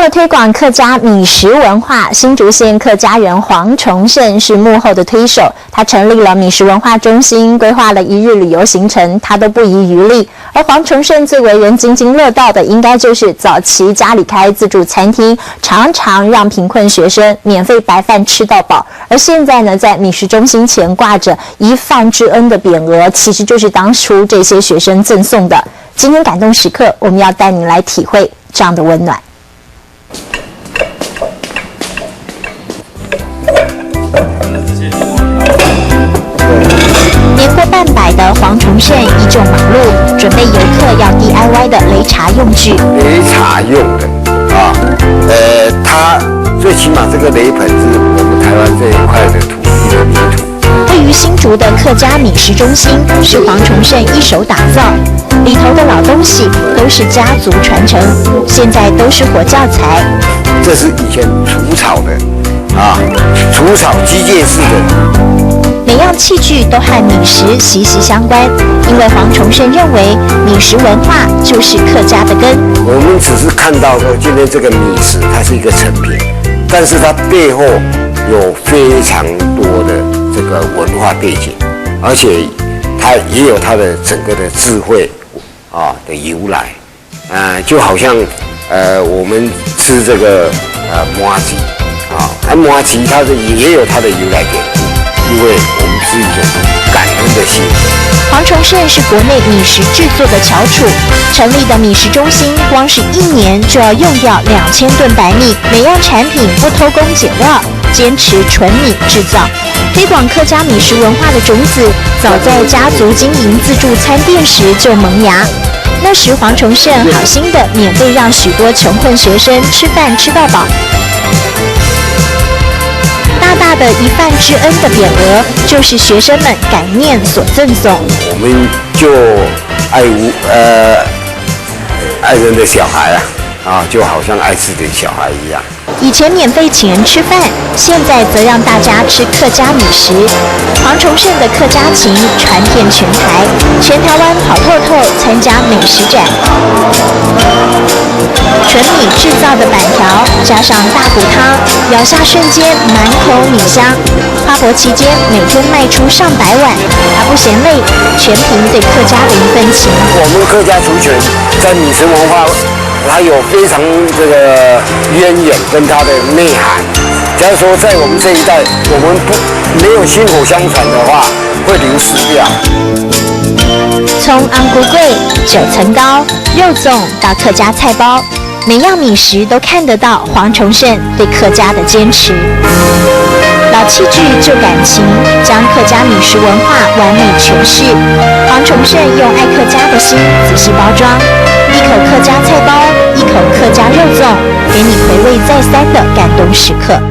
了推广客家米食文化，新竹县客家人黄崇胜是幕后的推手。他成立了米食文化中心，规划了一日旅游行程，他都不遗余力。而黄崇胜最为人津津乐道的，应该就是早期家里开自助餐厅，常常让贫困学生免费白饭吃到饱。而现在呢，在米食中心前挂着一饭之恩的匾额，其实就是当初这些学生赠送的。今天感动时刻，我们要带您来体会这样的温暖。年过半百的黄崇胜依旧忙碌，准备游客要 DIY 的擂茶用具。擂茶用的啊，它最起码这个擂盆是我们台湾这一块的土地的泥土。位于新竹的客家米食中心是黄崇胜一手打造，里头的老东西都是家族传承，现在都是活教材。这是以前除草的啊，除草机械式的。每样器具都和米食息息相关，因为黄崇胜认为米食文化就是客家的根。我们只是看到说今天这个米食它是一个成品，但是它背后有非常多的这个文化背景，而且它也有它的整个的智慧啊的由来，就好像我们吃这个麻糬啊，麻糬它也有它的由来典故。因为我们是一种感恩的心。黄崇胜是国内米食制作的翘楚，成立的米食中心，光是1年就要用掉2000吨白米，每样产品不偷工减料，坚持纯米制造。推广客家米食文化的种子，早在家族经营自助餐店时就萌芽。那时黄崇胜好心的免费让许多穷困学生吃饭吃到饱。大大的一饭之恩的匾额，就是学生们感念所赠送。我们就爱人的小孩啊，就好像爱自己的小孩一样。以前免费请人吃饭，现在则让大家吃客家米食。黄崇胜的客家情传遍全台，全台湾跑透透参加美食展。纯米制造的板条，加上大骨汤，咬下瞬间满口米香。花博期间每天卖出上百碗，他不嫌累，全凭对客家的一份情。我们客家族群在米食文化，它有非常这个渊源跟它的内涵。假如说在我们这一代，我们没有薪火相传的话，会流失掉。从昂菇粿、9层糕、肉粽到客家菜包，每样米食都看得到黄崇胜对客家的坚持。老器具旧感情，将客家米食文化完美诠释。黄崇胜用爱客家的心仔细包装，一口客家菜包，一口客家肉粽，给你回味再三的感动时刻。